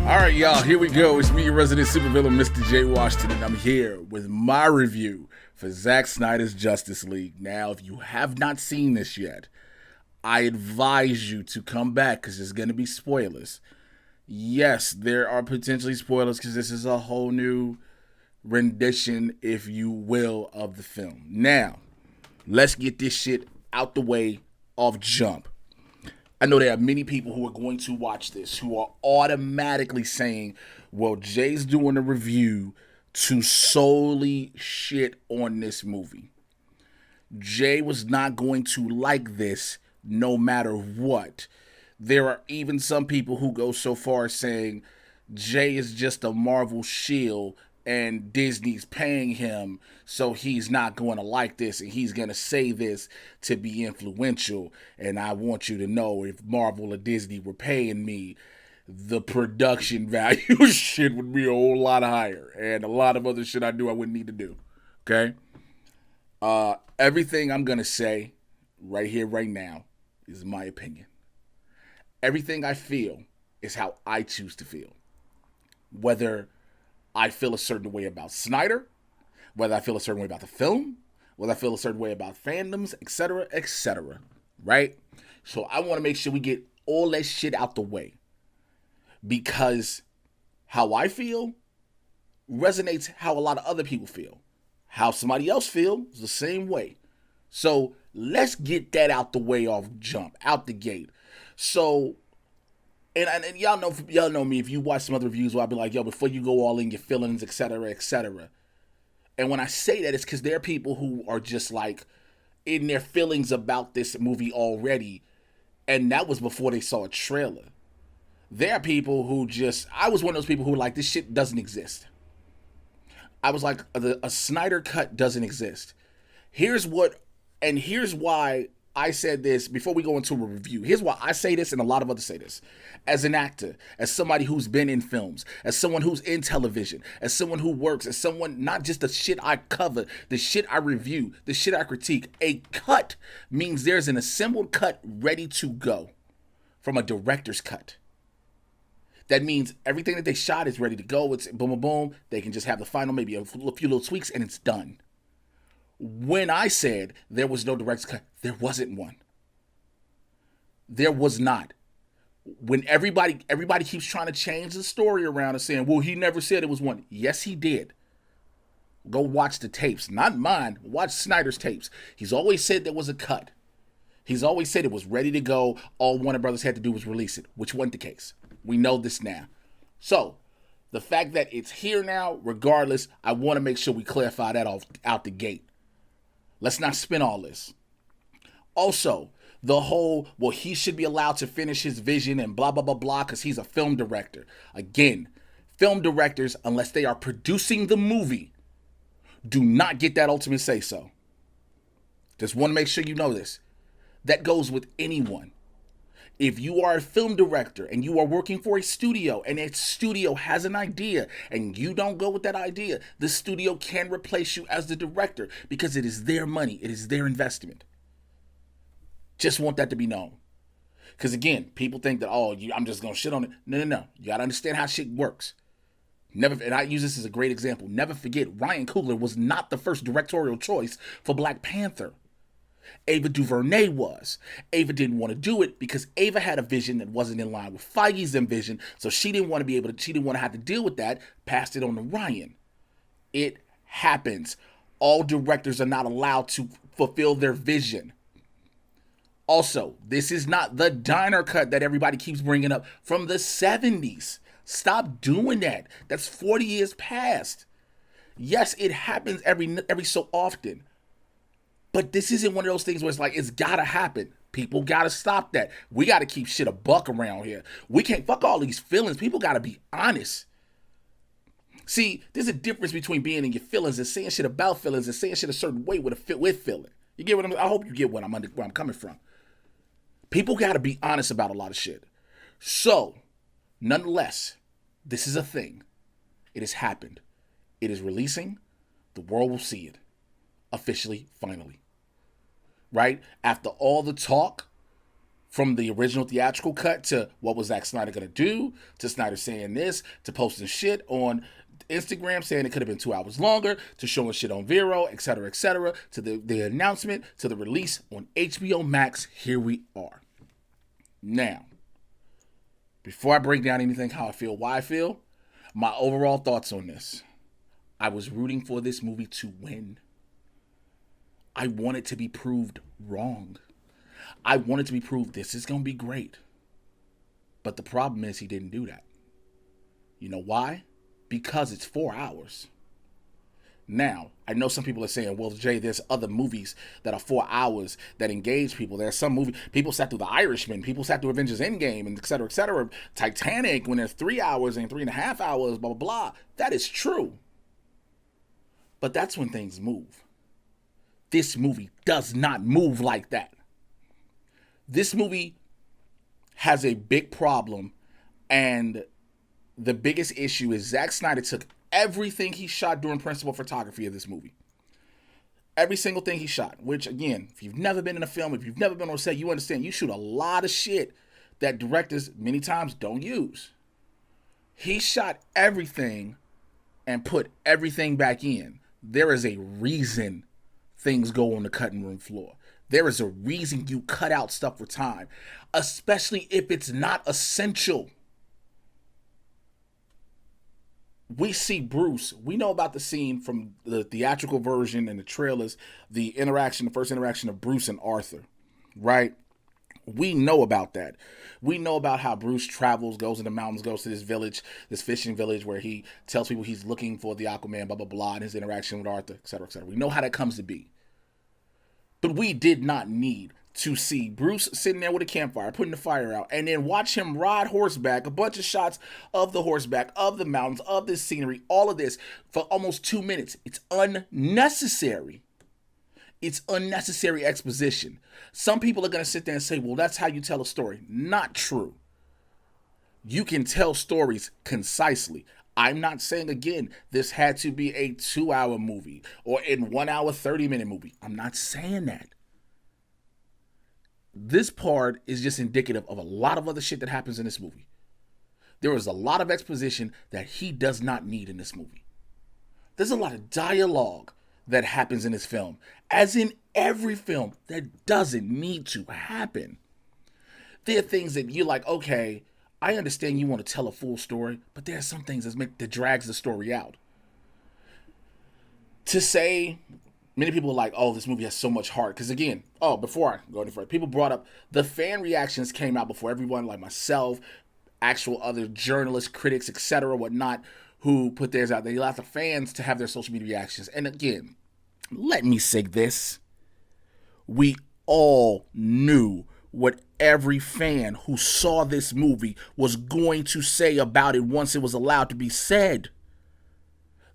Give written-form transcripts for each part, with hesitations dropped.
All right, y'all, here we go. It's me, your resident supervillain, Mr. J. Washington, and I'm here with my review for Zack Snyder's Justice League. Now, if you have not seen this yet, I advise you to come back because there's going to be spoilers. Yes, there are potentially spoilers because this is a whole new rendition, if you will, of the film. Now, let's get this shit out the way off jump. I know there are many people who are going to watch this who are automatically saying, well, Jay's doing a review to solely shit on this movie. Jay was not going to like this no matter what. There are even some people who go so far as saying Jay is just a Marvel shield and Disney's paying him, so he's not going to like this, and he's going to say this to be influential. And I want you to know, if Marvel or Disney were paying me, the production value shit would be a whole lot higher, and a lot of other shit I wouldn't need to do. Okay? Everything I'm going to say right here, right now, is my opinion. Everything I feel is how I choose to feel. Whether I feel a certain way about Snyder, whether I feel a certain way about the film, whether I feel a certain way about fandoms, etc., right? So I want to make sure we get all that shit out the way, because how I feel resonates how a lot of other people feel. How somebody else feels the same way. So let's get that out the way off jump, out the gate. So, and y'all know me, if you watch some other reviews where I'll be like, yo, before you go all in your feelings, etc. And when I say that, it's because there are people who are just like in their feelings about this movie already, and that was before they saw a trailer. There are people who I was one of those people who were like, this shit doesn't exist. I was like, a Snyder cut doesn't exist. Here's why I said this before we go into a review. Here's why I say this, and a lot of others say this. As an actor, as somebody who's been in films, as someone who's in television, as someone who works, as someone, not just the shit I cover, the shit I review, the shit I critique. A cut means there's an assembled cut ready to go from a director's cut. That means everything that they shot is ready to go. It's boom, boom, boom. They can just have the final, maybe a few little tweaks, and it's done. When I said there was no director's cut, there wasn't one. There was not. When everybody keeps trying to change the story around and saying, well, he never said it was one. Yes, he did. Go watch the tapes. Not mine. Watch Snyder's tapes. He's always said there was a cut. He's always said it was ready to go. All Warner Brothers had to do was release it, which wasn't the case. We know this now. So, the fact that it's here now, regardless, I want to make sure we clarify that out the gate. Let's not spin all this. Also, the whole, well, he should be allowed to finish his vision and blah, blah, blah, blah, because he's a film director. Again, film directors, unless they are producing the movie, do not get that ultimate say-so. Just want to make sure you know this. That goes with anyone. If you are a film director and you are working for a studio and that studio has an idea and you don't go with that idea, the studio can replace you as the director because it is their money. It is their investment. Just want that to be known. Because again, people think that, I'm just going to shit on it. No. You got to understand how shit works. And I use this as a great example. Never forget, Ryan Coogler was not the first directorial choice for Black Panther. Ava DuVernay was. Ava didn't want to do it because Ava had a vision that wasn't in line with Feige's vision, so she didn't want to have to deal with that, passed it on to Ryan. It happens. All directors are not allowed to fulfill their vision. Also, this is not the diner cut that everybody keeps bringing up from the 70s. Stop doing that. That's 40 years past. Yes, it happens every so often. But this isn't one of those things where it's like, it's gotta happen. People gotta stop that. We gotta keep shit a buck around here. We can't fuck all these feelings. People gotta be honest. See, there's a difference between being in your feelings and saying shit about feelings and saying shit a certain way with feeling. You get what I hope you get where I'm coming from. People gotta be honest about a lot of shit. So, nonetheless, this is a thing. It has happened. It is releasing. The world will see it. Officially, finally. Right? After all the talk, From the original theatrical cut to what was Zack Snyder going to do, to Snyder saying this, to posting shit on Instagram saying it could have been 2 hours longer, to showing shit on Vero, etc., to the announcement, to the release on HBO Max. Here we are. Now, before I break down anything, how I feel, why I feel, my overall thoughts on this. I was rooting for this movie to win. I wanted to be proved wrong. I wanted to be proved this is going to be great. But the problem is he didn't do that. You know why? Because it's 4 hours. Now, I know some people are saying, well, Jay, there's other movies that are 4 hours that engage people. There's some movies, people sat through The Irishman, people sat through Avengers Endgame, and et cetera, Titanic, when there's 3 hours and 3.5 hours, blah, blah, blah. That is true. But that's when things move. This movie does not move like that. This movie has a big problem, and the biggest issue is Zack Snyder took everything he shot during principal photography of this movie. Every single thing he shot, which, again, if you've never been in a film, if you've never been on set, you understand you shoot a lot of shit that directors many times don't use. He shot everything and put everything back in. There is a reason things go on the cutting room floor. There is a reason you cut out stuff for time, especially if it's not essential. We see Bruce. We know about the scene from the theatrical version and the trailers, the first interaction of Bruce and Arthur, right? We know about that. We know about how Bruce travels, goes in the mountains, goes to this village, this fishing village where he tells people he's looking for the Aquaman, blah, blah, blah, and his interaction with Arthur, et cetera, et cetera. We know how that comes to be. But we did not need to see Bruce sitting there with a campfire, putting the fire out, and then watch him ride horseback, a bunch of shots of the horseback, of the mountains, of this scenery, all of this for almost 2 minutes. It's unnecessary. It's unnecessary exposition. Some people are going to sit there and say, well, that's how you tell a story. Not true. You can tell stories concisely. I'm not saying, again, this had to be a 2-hour movie or in 1 hour, 30-minute movie. I'm not saying that. This part is just indicative of a lot of other shit that happens in this movie. There is a lot of exposition that he does not need in this movie. There's a lot of dialogue that happens in this film, as in every film, that doesn't need to happen. There are things that you're like, okay, I understand you want to tell a full story, but there are some things that drags the story out. To say, many people are like, oh, this movie has so much heart. Because again, before I go any further, people brought up the fan reactions came out before everyone, like myself, actual other journalists, critics, etc., whatnot, who put theirs out. They allowed the fans to have their social media reactions. And again, let me say this. We all knew what every fan who saw this movie was going to say about it once it was allowed to be said.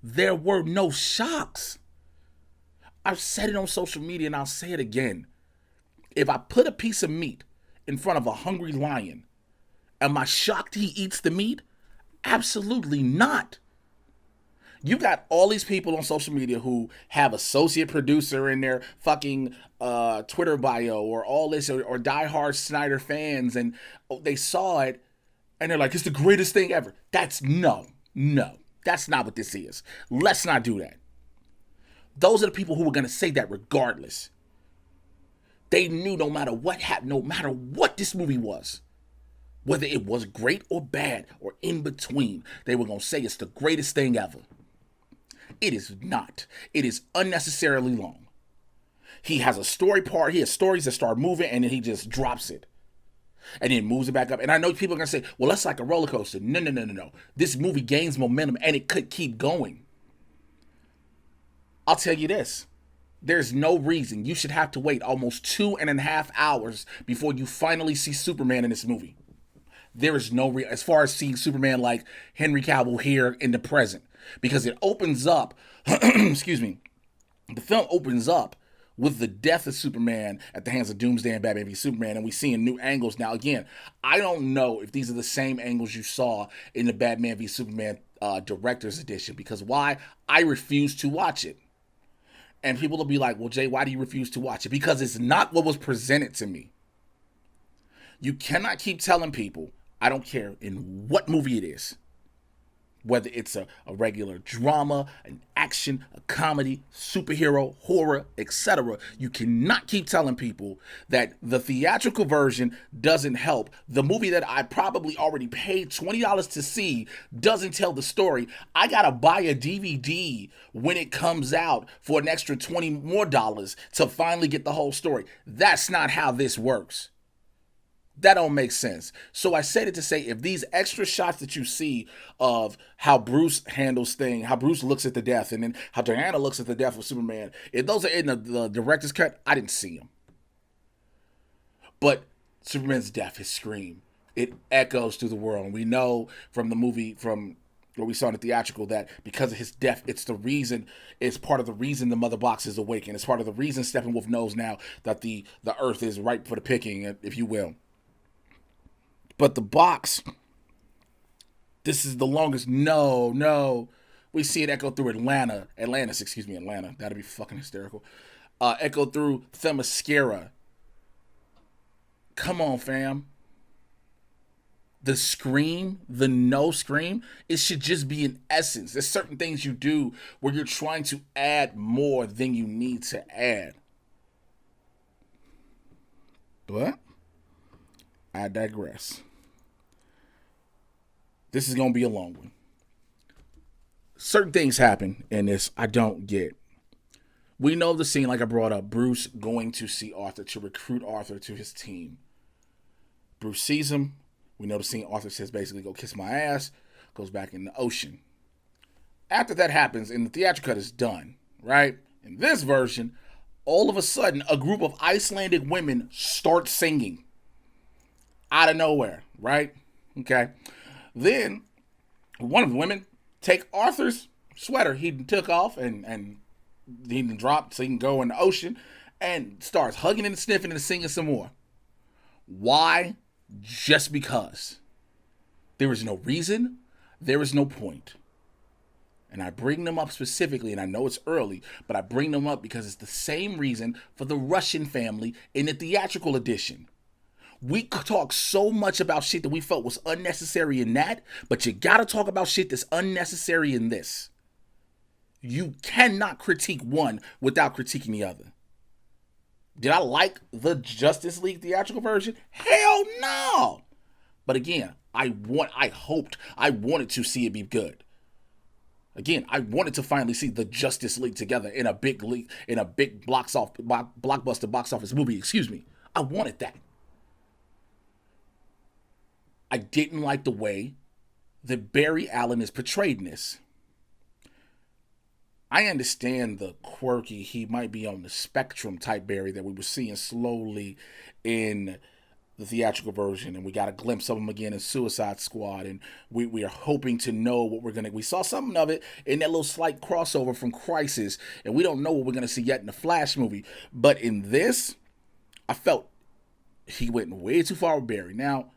There were no shocks. I've said it on social media and I'll say it again. If I put a piece of meat in front of a hungry lion, am I shocked he eats the meat? Absolutely not. You got all these people on social media who have associate producer in their fucking Twitter bio or all this, or diehard Snyder fans, and they saw it and they're like, it's the greatest thing ever. No, that's not what this is. Let's not do that. Those are the people who were going to say that regardless. They knew no matter what happened, no matter what this movie was, whether it was great or bad or in between, they were going to say it's the greatest thing ever. It is not. It is unnecessarily long. He has a story part. He has stories that start moving and then he just drops it. And then moves it back up. And I know people are going to say, well, that's like a roller coaster. No. This movie gains momentum and it could keep going. I'll tell you this. There's no reason you should have to wait almost 2.5 hours before you finally see Superman in this movie. There is no reason, as far as seeing Superman like Henry Cavill here in the present. Because it opens up, excuse me, the film opens up with the death of Superman at the hands of Doomsday and Batman v Superman, and we see in new angles. Now, again, I don't know if these are the same angles you saw in the Batman v Superman Director's Edition, because why? I refuse to watch it. And people will be like, well, Jay, why do you refuse to watch it? Because it's not what was presented to me. You cannot keep telling people, I don't care in what movie it is, whether it's a regular drama, an action, a comedy, superhero, horror, etc. You cannot keep telling people that the theatrical version doesn't help. The movie that I probably already paid $20 to see doesn't tell the story. I gotta buy a DVD when it comes out for an extra $20 more to finally get the whole story. That's not how this works. That don't make sense. So I said it to say, if these extra shots that you see of how Bruce handles things, how Bruce looks at the death, and then how Diana looks at the death of Superman, if those are in the director's cut, I didn't see them. But Superman's death, his scream, it echoes through the world. And we know from the movie, from what we saw in the theatrical, that because of his death, it's part of the reason the mother box is awake. And it's part of the reason Steppenwolf knows now that the earth is ripe for the picking, if you will. But the box, this is the longest. No. We see it echo through Atlanta. That'd be fucking hysterical. Echo through Themyscira. Come on, fam. The scream, the no scream, it should just be an essence. There's certain things you do where you're trying to add more than you need to add. But I digress. This is going to be a long one. Certain things happen in this I don't get. We know the scene, like I brought up, Bruce going to see Arthur to recruit Arthur to his team. Bruce sees him. We know the scene, Arthur says basically, go kiss my ass, goes back in the ocean. After that happens, and the theatrical cut is done, right? In this version, all of a sudden, a group of Icelandic women start singing. Out of nowhere, right? Okay. Then one of the women take Arthur's sweater he took off and he dropped so he can go in the ocean, and starts hugging and sniffing and singing some more. Why? Just because. There is no reason. There is no point. And I bring them up specifically, and I know it's early, but I bring them up because it's the same reason for the Russian family in the theatrical edition. We talk so much about shit that we felt was unnecessary in that, but you gotta talk about shit that's unnecessary in this. You cannot critique one without critiquing the other. Did I like the Justice League theatrical version? Hell no! But again, I wanted to see it be good. Again, I wanted to finally see the Justice League together in a big blockbuster box office movie, I wanted that. I didn't like the way that Barry Allen is portrayed in this. I understand the quirky, he might be on the spectrum type Barry that we were seeing slowly in the theatrical version, and we got a glimpse of him again in Suicide Squad, and we are hoping to know what we saw something of it in that little slight crossover from Crisis, and we don't know what we're going to see yet in the Flash movie. But in this, I felt he went way too far with Barry. Now,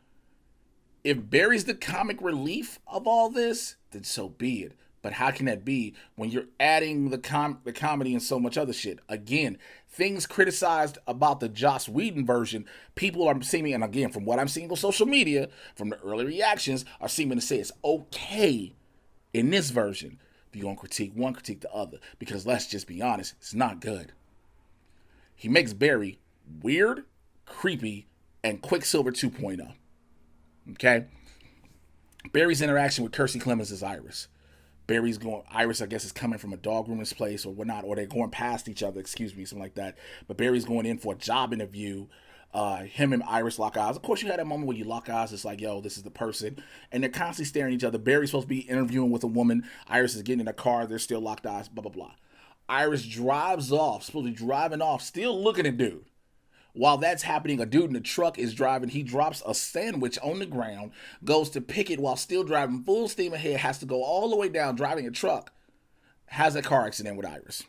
if Barry's the comic relief of all this, then so be it. But how can that be when you're adding the comedy and so much other shit? Again, things criticized about the Joss Whedon version, people are seeming, and again, from what I'm seeing on social media, from the early reactions, are seeming to say it's okay in this version. If you're going to critique one, critique the other. Because let's just be honest, it's not good. He makes Barry weird, creepy, and Quicksilver 2.0. Okay? Barry's interaction with Kirstie Clemens is Iris. Iris, I guess, is coming from a dog grooming place or whatnot, or they're going past each other, something like that. But Barry's going in for a job interview. Him and Iris lock eyes. Of course, you had that moment where you lock eyes. It's like, yo, this is the person. And they're constantly staring at each other. Barry's supposed to be interviewing with a woman. Iris is getting in a car. They're still locked eyes, blah, blah, blah. Iris drives off, supposed to be driving off, still looking at dude. While that's happening, a dude in the truck is driving. He drops a sandwich on the ground, goes to pick it while still driving full steam ahead, has to go all the way down driving a truck, has a car accident with Iris.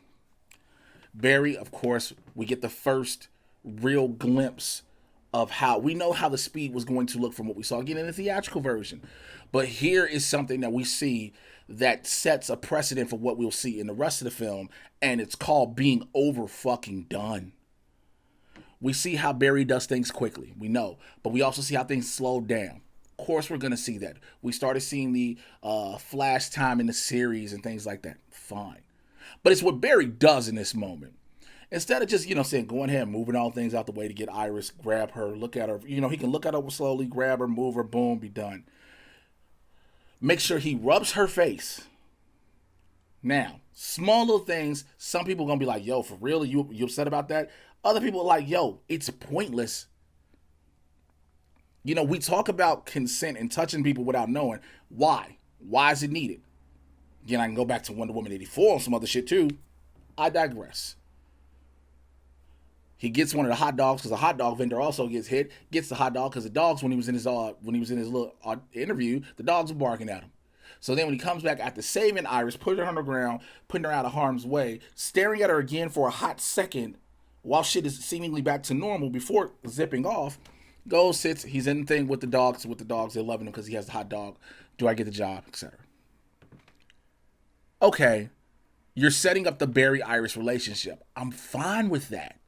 Barry, of course, we get the first real glimpse of how we know how the speed was going to look from what we saw again in the theatrical version. But here is something that we see that sets a precedent for what we'll see in the rest of the film, and it's called being over fucking done. We see how Barry does things quickly. We know. But we also see how things slow down. Of course, we're going to see that. We started seeing the flash time in the series and things like that. Fine. But it's what Barry does in this moment. Instead of just, saying, go ahead, moving all things out the way to get Iris, grab her, look at her. He can look at her slowly, grab her, move her, boom, be done. Make sure he rubs her face. Now, small little things, some people are going to be like, yo, for real, you upset about that? Other people are like, yo, it's pointless. We talk about consent and touching people without knowing. Why? Why is it needed? Again, I can go back to Wonder Woman 84 and some other shit too. I digress. He gets one of the hot dogs because the hot dog vendor also gets hit. Gets the hot dog because the dogs, when he was in his little interview, the dogs were barking at him. So then when he comes back after saving Iris, putting her on the ground, putting her out of harm's way, staring at her again for a hot second while shit is seemingly back to normal before zipping off, goes, sits, he's in the thing with the dogs, they're loving him because he has the hot dog. Do I get the job, etc. Okay, you're setting up the Barry-Iris relationship. I'm fine with that.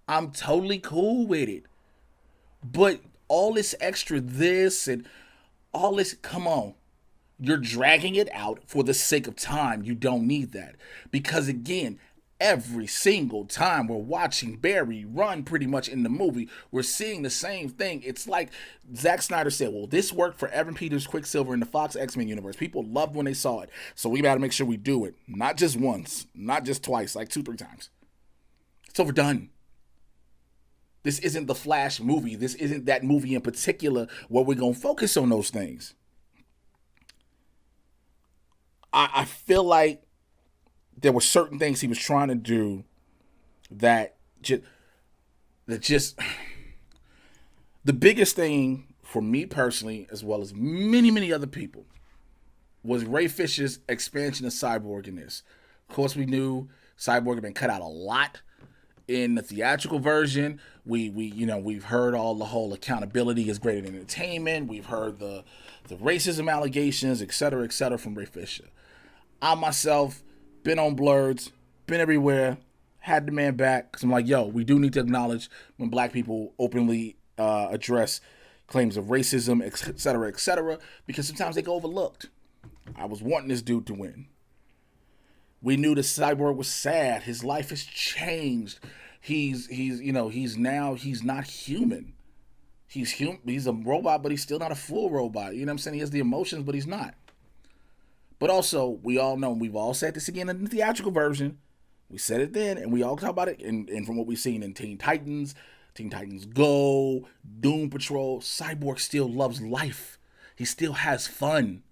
I'm totally cool with it. But all this extra this and all this, come on. You're dragging it out for the sake of time. You don't need that. Because again, every single time we're watching Barry run pretty much in the movie, we're seeing the same thing. It's like Zack Snyder said, well, this worked for Evan Peters' Quicksilver in the Fox X-Men universe. People loved when they saw it. So we got to make sure we do it. Not just once, not just twice, like 2-3 times. It's overdone. This isn't the Flash movie. This isn't that movie in particular where we're going to focus on those things. I feel like there were certain things he was trying to do that just the biggest thing for me personally, as well as many, many other people, was Ray Fisher's expansion of Cyborg in this. Of course, we knew Cyborg had been cut out a lot in the theatrical version. We've heard all the whole accountability is greater than entertainment. We've heard the racism allegations, et cetera, from Ray Fisher. I myself been on blurs, been everywhere, had the man back because I'm like, yo, we do need to acknowledge when black people openly address claims of racism, et cetera, because sometimes they go overlooked. I was wanting this dude to win. We knew the Cyborg was sad. His life has changed. He's not human. He's a robot, but he's still not a full robot. You know what I'm saying? He has the emotions, but he's not. But also, we all know, we've all said this again in the theatrical version. We said it then, and we all talk about it. And from what we've seen in Teen Titans Go, Doom Patrol, Cyborg still loves life. He still has fun.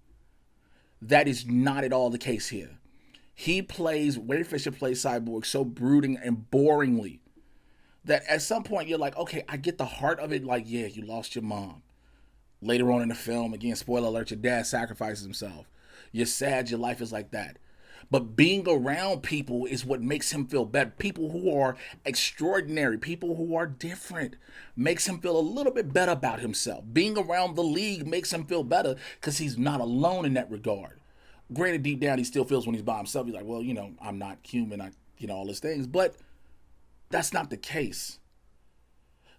That is not at all the case here. Ray Fisher plays Cyborg so brooding and boringly that at some point you're like, okay, I get the heart of it. Like, yeah, you lost your mom. Later on in the film, again, spoiler alert, your dad sacrifices himself. You're sad, your life is like that. But being around people is what makes him feel better. People who are extraordinary, people who are different, makes him feel a little bit better about himself. Being around the League makes him feel better because he's not alone in that regard. Granted, deep down, he still feels when he's by himself, he's like, well, I'm not human, all these things. But that's not the case.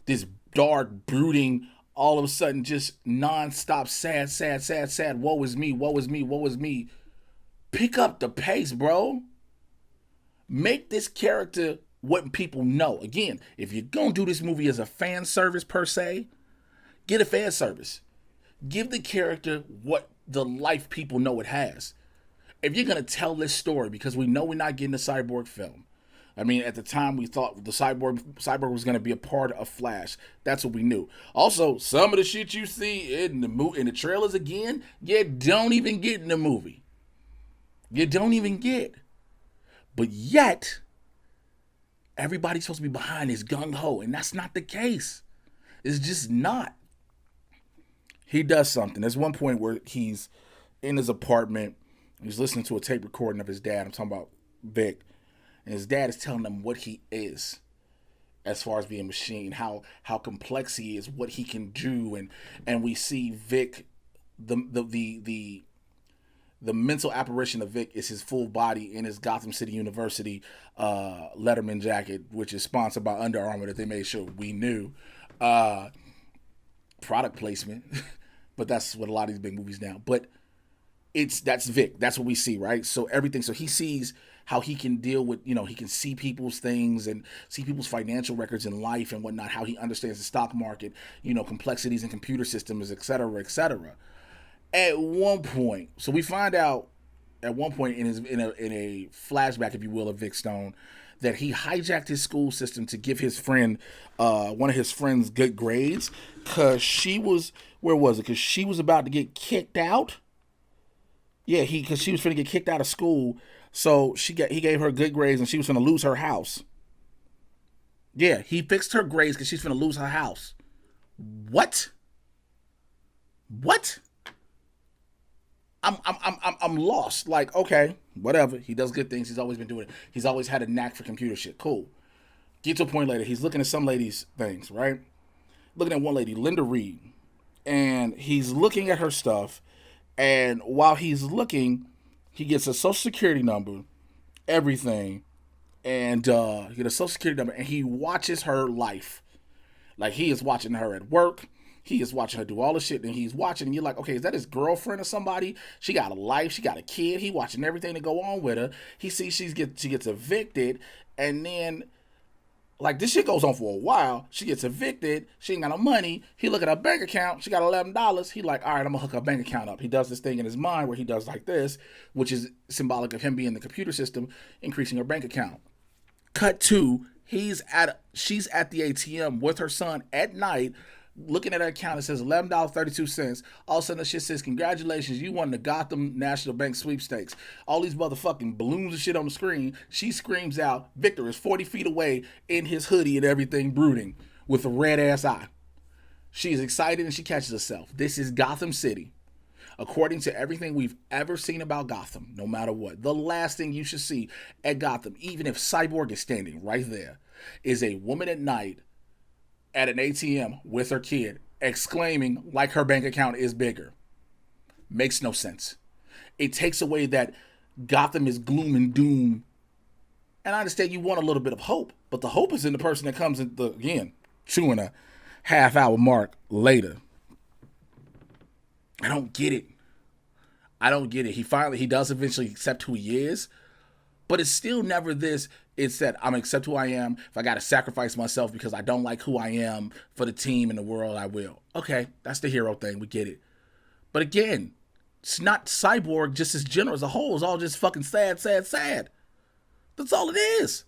This dark, brooding, all of a sudden just nonstop sad, woe is me. Pick up the pace, bro. Make this character what people know. Again, if you're going to do this movie as a fan service per se, get a fan service. Give the character what the life people know it has. If you're going to tell this story, because we know we're not getting a Cyborg film. I mean, at the time, we thought the Cyborg was going to be a part of Flash. That's what we knew. Also, some of the shit you see in the trailers again, you don't even get in the movie. You don't even get. But yet, everybody's supposed to be behind this gung-ho, and that's not the case. It's just not. He does something. There's one point where he's in his apartment, and he's listening to a tape recording of his dad. I'm talking about Vic. And his dad is telling him what he is as far as being a machine, how complex he is, what he can do, and we see Vic, the the mental apparition of Vic is his full body in his Gotham City University Letterman jacket, which is sponsored by Under Armour that they made sure we knew. Product placement, but that's what a lot of these big movies now. But that's Vic. That's what we see, right? So everything. So he sees how he can deal with, he can see people's things and see people's financial records in life and whatnot. How he understands the stock market, complexities in computer systems, et cetera, et cetera. At one point, so we find out at one point in a flashback, if you will, of Vic Stone, that he hijacked his school system to give his friend, one of his friends, good grades, because she was, where was it? Because she was about to get kicked out. Yeah, because she was finna get kicked out of school, so he gave her good grades, and she was finna lose her house. Yeah, he fixed her grades because she's finna lose her house. What? I'm lost. Like, okay, whatever. He does good things. He's always been doing it. He's always had a knack for computer shit. Cool. Get to a point later. He's looking at some lady's things, right? Looking at one lady, Linda Reed, and he's looking at her stuff. And while he's looking, he gets a social security number, everything, and he gets a social security number, and he watches her life. Like, he is watching her at work. He is watching her do all the shit, and he's watching, and you're like, okay, is that his girlfriend or somebody? She got a life, she got a kid, he watching everything that go on with her. He sees she gets evicted, and then, like, this shit goes on for a while. She gets evicted, she ain't got no money. He look at her bank account, she got $11. He like, all right, I'm gonna hook her bank account up. He does this thing in his mind where he does like this, which is symbolic of him being the computer system, increasing her bank account. Cut to, she's at the ATM with her son at night, looking at her account. It says $11.32. All of a sudden the shit says, congratulations, you won the Gotham National Bank sweepstakes. All these motherfucking balloons and shit on the screen. She screams out, Victor is 40 feet away in his hoodie and everything, brooding with a red ass eye. She is excited and she catches herself. This is Gotham City. According to everything we've ever seen about Gotham, no matter what, the last thing you should see at Gotham, even if Cyborg is standing right there, is a woman at night at an ATM with her kid, exclaiming like her bank account is bigger. Makes no sense. It takes away that Gotham is gloom and doom. And I understand you want a little bit of hope, but the hope is in the person that comes in, 2.5 hour mark later. I don't get it. He does eventually accept who he is, but it's still never this. It's that I'm going to accept who I am. If I got to sacrifice myself because I don't like who I am for the team and the world, I will. Okay, that's the hero thing. We get it. But again, it's not Cyborg just as general as a whole. It's all just fucking sad. That's all it is.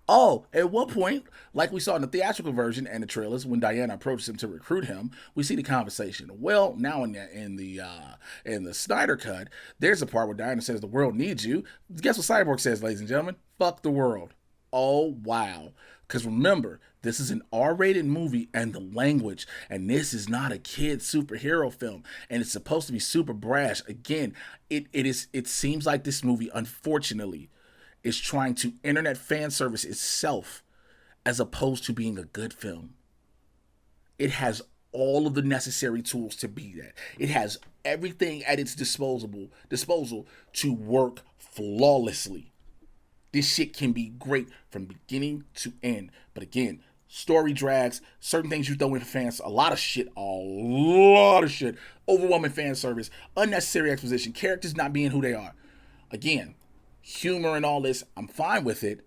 Oh, at one point, like we saw in the theatrical version and the trailers, when Diana approaches him to recruit him, we see the conversation. Well, now in the Snyder cut, there's a part where Diana says the world needs you. Guess what Cyborg says, ladies and gentlemen? Fuck the world. Oh, wow. Because remember, this is an R-rated movie and the language, and this is not a kid's superhero film, and it's supposed to be super brash. Again, it seems like this movie, unfortunately, is trying to internet fan service itself as opposed to being a good film. It has all of the necessary tools to be that. It has everything at its disposal to work flawlessly. This shit can be great from beginning to end. But again, story drags, certain things you throw in for fans, a lot of shit, overwhelming fan service, unnecessary exposition, characters not being who they are. Again, humor and all this, I'm fine with it,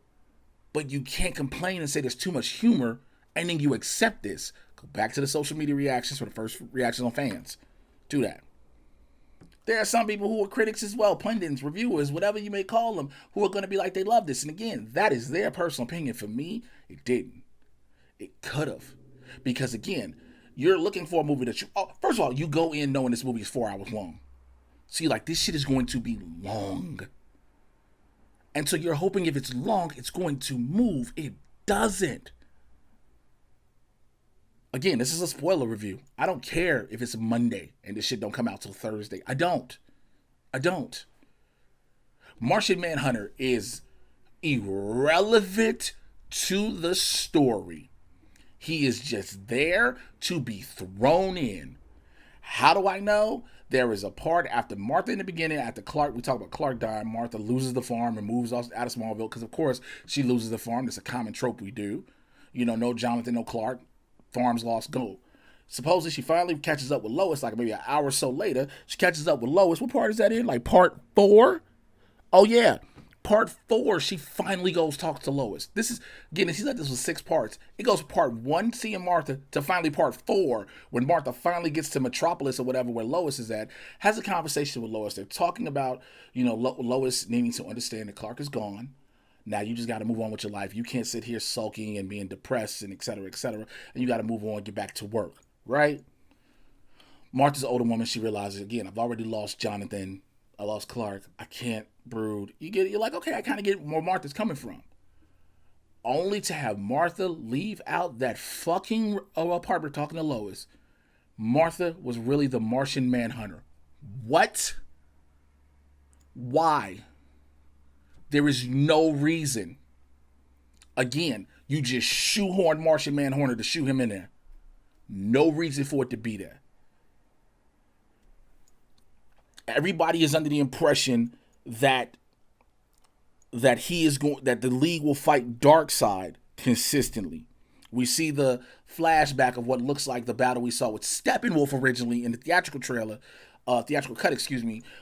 but you can't complain and say there's too much humor and then you accept this. Go back to the social media reactions for the first reactions on fans. Do that. There are some people who are critics as well, pundits, reviewers, whatever you may call them, who are going to be like they love this. And again, that is their personal opinion. For me, it didn't. It could have. Because again, you're looking for a movie that first of all, you go in knowing this movie is 4 hours long. So you're like, this shit is going to be long. And so you're hoping if it's long, it's going to move. It doesn't. Again, this is a spoiler review. I don't care if it's Monday and this shit don't come out till Thursday. I don't. Martian Manhunter is irrelevant to the story. He is just there to be thrown in. How do I know? There is a part after Martha in the beginning, after Clark, we talk about Clark dying, Martha loses the farm and moves out of Smallville, because of course she loses the farm. That's a common trope we do. No Jonathan, no Clark. Farms lost, go. Supposedly she finally catches up with Lois, like maybe an hour or so later. She catches up with Lois. What part is that in? Like part 4? Oh yeah. Part 4, she finally goes talk to Lois. This is, again, she said this was 6 parts. It goes part 1, seeing Martha, to finally part 4, when Martha finally gets to Metropolis or whatever, where Lois is at, has a conversation with Lois. They're talking about, Lois needing to understand that Clark is gone. Now you just got to move on with your life. You can't sit here sulking and being depressed and et cetera, and you got to move on, get back to work, right? Martha's an older woman. She realizes, again, I've already lost Jonathan. I lost Clark. I can't brood. You're like, okay, I kind of get where Martha's coming from. Only to have Martha leave out that fucking apartment talking to Lois. Martha was really the Martian Manhunter. What? Why? There is no reason. Again, you just shoehorn Martian Manhunter to shoot him in there. No reason for it to be there. Everybody is under the impression that the League will fight Darkseid consistently. We see the flashback of what looks like the battle we saw with Steppenwolf originally in the theatrical cut,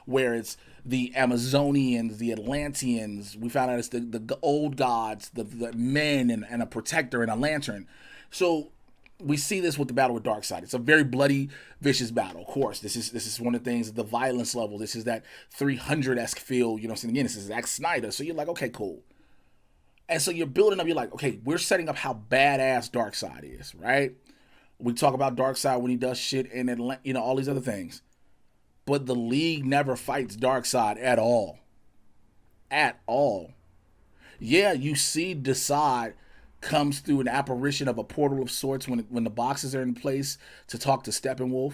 where it's the Amazonians, the Atlanteans. We found out it's the old gods, the men, and a protector and a lantern. So we see this with the battle with Darkseid. It's a very bloody, vicious battle. Of course, this is one of the things, the violence level. This is that 300-esque feel. Again, this is Zack Snyder. So you're like, okay, cool. And so you're building up. You're like, okay, we're setting up how badass Darkseid is, right? We talk about Darkseid when he does shit and all these other things. But the League never fights Darkseid at all. At all. Yeah, you see Desaad comes through an apparition of a portal of sorts when the boxes are in place to talk to Steppenwolf.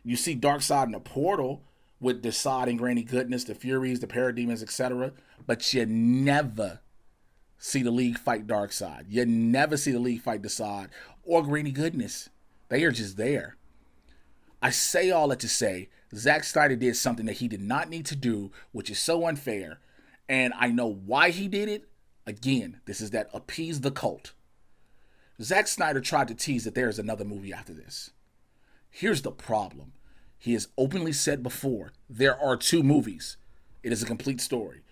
You see Darkseid in a portal with Desaad and Granny Goodness, the Furies, the Parademons, etc. But you never see the League fight Darkseid. You never see the League fight Desaad or Granny Goodness. They are just there. I say all that to say, Zack Snyder did something that he did not need to do, which is so unfair. And I know why he did it. Again, this is that appease the cult. Zack Snyder tried to tease that there is another movie after this. Here's the problem. He has openly said before, there are 2 movies. It is a complete story.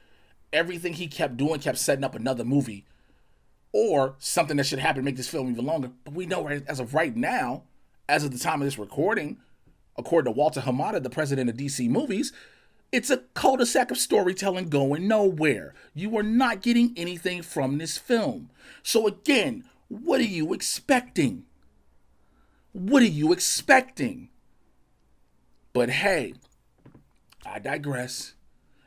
Everything he kept doing kept setting up another movie or something that should happen to make this film even longer. But we know as of right now, as of the time of this recording, according to Walter Hamada, the president of DC Movies, it's a cul-de-sac of storytelling going nowhere. You are not getting anything from this film. So again, what are you expecting? What are you expecting? But hey, I digress.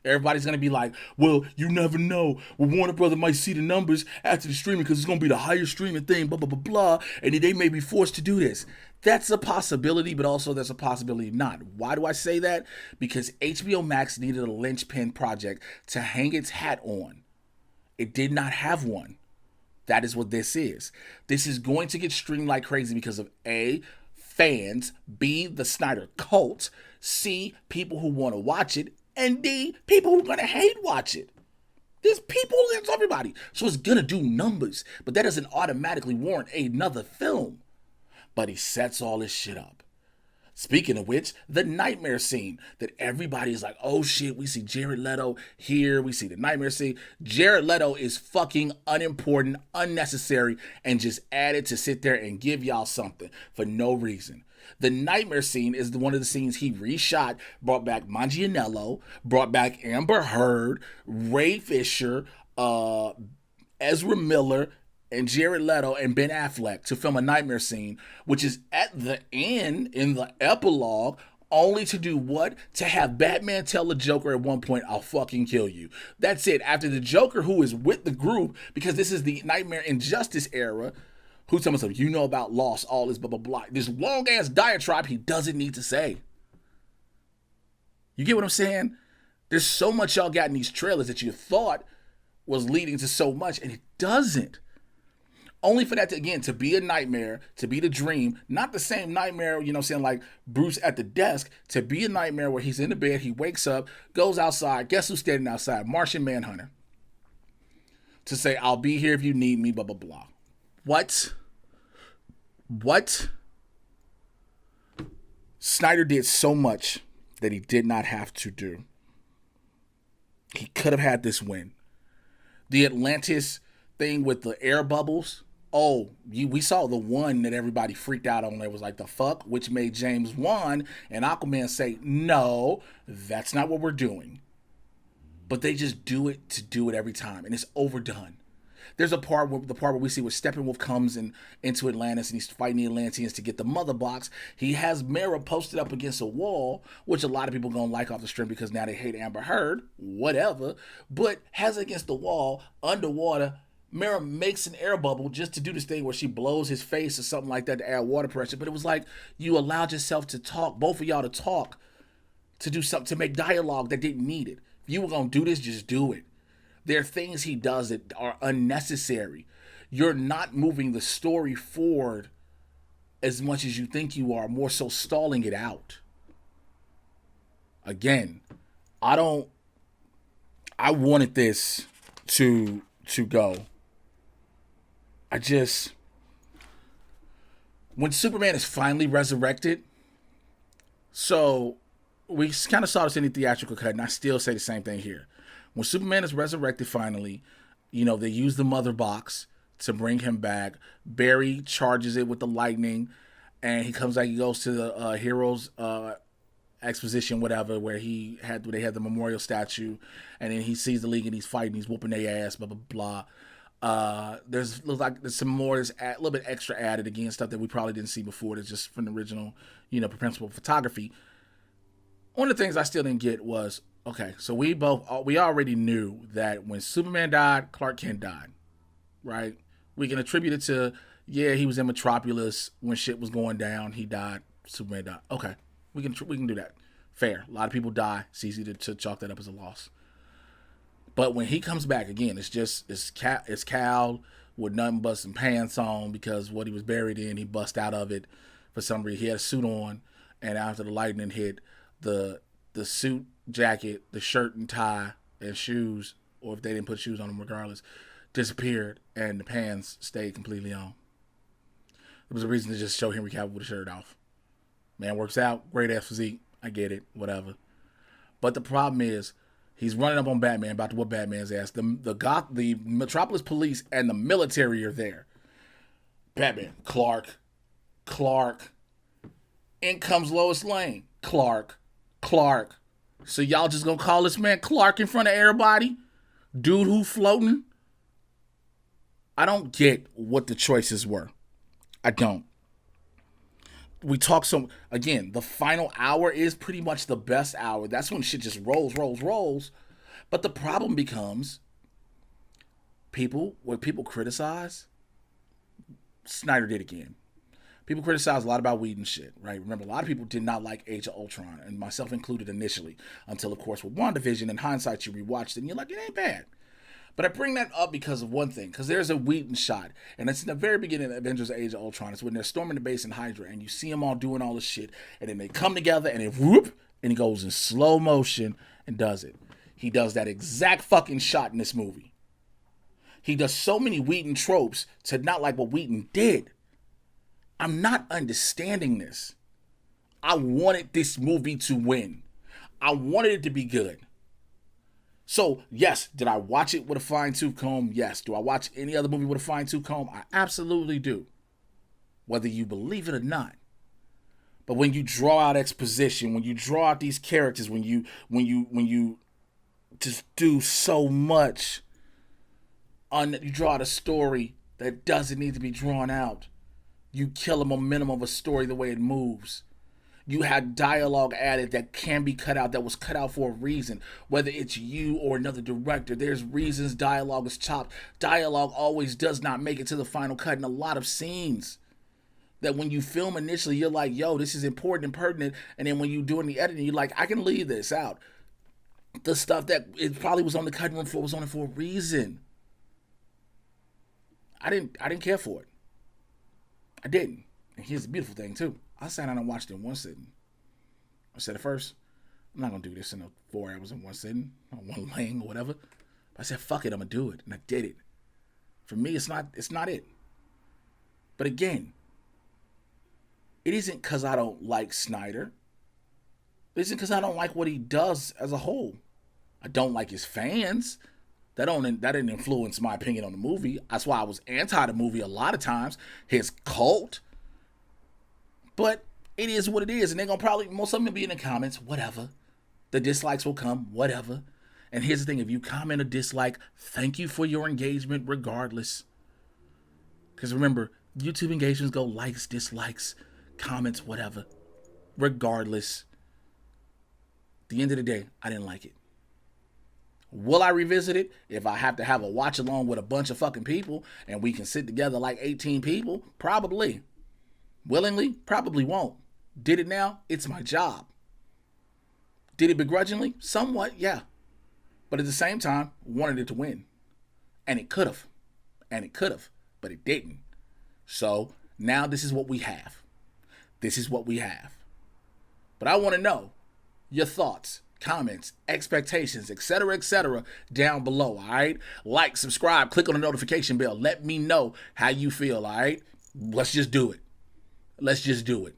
Everybody's going to be like, well, you never know. Well, Warner Brother might see the numbers after the streaming because it's going to be the highest streaming thing, blah, blah, blah, blah. And they may be forced to do this. That's a possibility, but also there's a possibility not. Why do I say that? Because HBO Max needed a linchpin project to hang its hat on. It did not have one. That is what this is. This is going to get streamed like crazy because of A, fans, B, the Snyder cult, C, people who want to watch it, and D, people who are going to hate watch it. There's people, there's everybody. So it's going to do numbers, but that doesn't automatically warrant another film. But he sets all this shit up. Speaking of which, the nightmare scene that everybody is like, oh shit, we see Jared Leto here, we see the nightmare scene. Jared Leto is fucking unimportant, unnecessary, and just added to sit there and give y'all something for no reason. The nightmare scene is one of the scenes he reshot, brought back Manganiello, brought back Amber Heard, Ray Fisher, Ezra Miller, and Jared Leto and Ben Affleck to film a nightmare scene, which is at the end, in the epilogue, only to do what? To have Batman tell the Joker at one point, I'll fucking kill you. That's it. After the Joker, who is with the group, because this is the Nightmare Injustice era, who's telling himself, you know about loss, all this blah, blah, blah. This long-ass diatribe he doesn't need to say. You get what I'm saying? There's so much y'all got in these trailers that you thought was leading to so much, and it doesn't. Only for that to, again, to be a nightmare, to be the dream, not the same nightmare, you know what I'm saying, like Bruce at the desk, to be a nightmare where he's in the bed, he wakes up, goes outside, guess who's standing outside? Martian Manhunter. To say, I'll be here if you need me, blah, blah, blah. What? Snyder did so much that he did not have to do. He could have had this win. The Atlantis thing with the air bubbles. Oh, we saw the one that everybody freaked out on. It was like, the fuck? Which made James Wan and Aquaman say, no, that's not what we're doing. But they just do it to do it every time. And it's overdone. There's the part where we see where Steppenwolf comes into Atlantis and he's fighting the Atlanteans to get the mother box. He has Mera posted up against a wall, which a lot of people gonna like off the stream because now they hate Amber Heard, whatever. But has it against the wall, underwater. Mera makes an air bubble just to do this thing where she blows his face or something like that to add water pressure. But it was like you allowed yourself to talk, both of y'all to talk, to do something, to make dialogue that didn't need it. If you were gonna do this, just do it. There are things he does that are unnecessary. You're not moving the story forward as much as you think you are, more so stalling it out. Again, I wanted this to go. When Superman is finally resurrected, so we kind of saw this in the theatrical cut, and I still say the same thing here. When Superman is resurrected finally, you know, they use the mother box to bring him back. Barry charges it with the lightning, and he comes back. He goes to the Heroes exposition, whatever, where they had the memorial statue, and then he sees the League and he's fighting. He's whooping their ass, blah blah blah. There's some more. There's a little bit extra added again, stuff that we probably didn't see before. That's just from the original, you know, principle photography. One of the things I still didn't get was, okay, so we already knew that when Superman died, Clark Kent died, right? We can attribute it to, yeah, he was in Metropolis when shit was going down. He died. Superman died. Okay, we can do that. Fair. A lot of people die. It's easy to chalk that up as a loss. But when he comes back again, it's Cal with nothing but some pants on because what he was buried in, he bust out of it for some reason. He had a suit on, and after the lightning hit, the suit, jacket, the shirt and tie and shoes, or if they didn't put shoes on him regardless, disappeared, and the pants stayed completely on. There was a reason to just show Henry Cavill with the shirt off. Man works out, great ass physique, I get it, whatever. But the problem is, he's running up on Batman, about to whoop Batman's ass. The Metropolis police and the military are there. Batman, Clark. In comes Lois Lane, Clark. So y'all just gonna call this man Clark in front of everybody? Dude who floating? I don't get what the choices were. I don't. We talk again, the final hour is pretty much the best hour. That's when shit just rolls. But the problem becomes what people criticize, Snyder did again. People criticize a lot about Whedon shit, right? Remember, a lot of people did not like Age of Ultron, and myself included initially, until, of course, with WandaVision, in hindsight, you rewatched it, and you're like, it ain't bad. But I bring that up because of one thing, because there's a Whedon shot, and it's in the very beginning of Avengers Age of Ultron. It's when they're storming the base in Hydra, and you see them all doing all this shit, and then they come together, and then whoop, and he goes in slow motion and does it. He does that exact fucking shot in this movie. He does so many Whedon tropes to not like what Whedon did. I'm not understanding this. I wanted this movie to win. I wanted it to be good. So, yes, did I watch it with a fine-tooth comb? Yes. Do I watch any other movie with a fine-tooth comb? I absolutely do. Whether you believe it or not. But when you draw out exposition, when you draw out these characters, when you just do so much, you draw out a story that doesn't need to be drawn out. You kill the momentum of a story the way it moves. You had dialogue added that can be cut out, that was cut out for a reason. Whether it's you or another director, there's reasons dialogue is chopped. Dialogue always does not make it to the final cut in a lot of scenes. That when you film initially, you're like, yo, this is important and pertinent. And then when you're doing the editing, you're like, I can leave this out. The stuff that it probably was on the cutting room floor was on it for a reason. I didn't care for it. I didn't. And here's the beautiful thing too. I sat down and watched it in one sitting. I said at first, I'm not gonna do this in 4 hours in one sitting, or one laying or whatever. But I said, fuck it, I'm gonna do it. And I did it. For me, it's not it. But again, it isn't because I don't like Snyder. It isn't because I don't like what he does as a whole. I don't like his fans. That didn't influence my opinion on the movie. That's why I was anti the movie a lot of times. His cult. But it is what it is. And they're going to probably, most of them will be in the comments, whatever. The dislikes will come, whatever. And here's the thing. If you comment or dislike, thank you for your engagement regardless. Because remember, YouTube engagements go likes, dislikes, comments, whatever. Regardless. At the end of the day, I didn't like it. Will I revisit it if I have to have a watch along with a bunch of fucking people and we can sit together like 18 people? Probably. Willingly? Probably won't. Did it now? It's my job. Did it begrudgingly? Somewhat, yeah. But at the same time, wanted it to win. And it could have. And it could have. But it didn't. So now this is what we have. This is what we have. But I want to know your thoughts, comments, expectations, etc., down below, all right? Like, subscribe, click on the notification bell. Let me know how you feel, all right? Let's just do it. Let's just do it.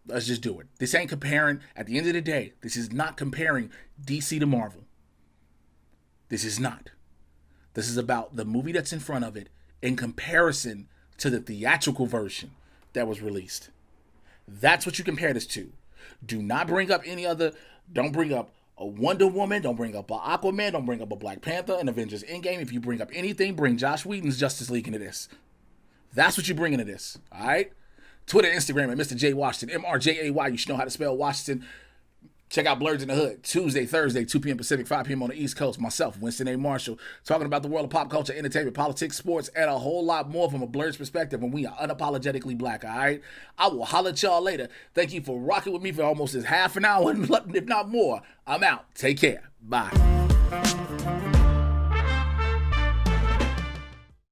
Let's just do it. This ain't comparing, at the end of the day, this is not comparing DC to Marvel. This is not. This is about the movie that's in front of it in comparison to the theatrical version that was released. That's what you compare this to. Do not bring up any other, don't bring up a Wonder Woman, don't bring up a Aquaman, don't bring up a Black Panther, an Avengers Endgame. If you bring up anything, bring Josh Whedon's Justice League into this. That's what you bring into this, all right? Twitter, Instagram at Mr. J Washington, MRJAY. You should know how to spell Washington. Check out Blurs in the Hood, Tuesday, Thursday, 2 p.m. Pacific, 5 p.m. on the East Coast. Myself, Winston A. Marshall, talking about the world of pop culture, entertainment, politics, sports, and a whole lot more from a Blurs perspective when we are unapologetically black, all right? I will holler at y'all later. Thank you for rocking with me for almost this half an hour, if not more. I'm out. Take care. Bye.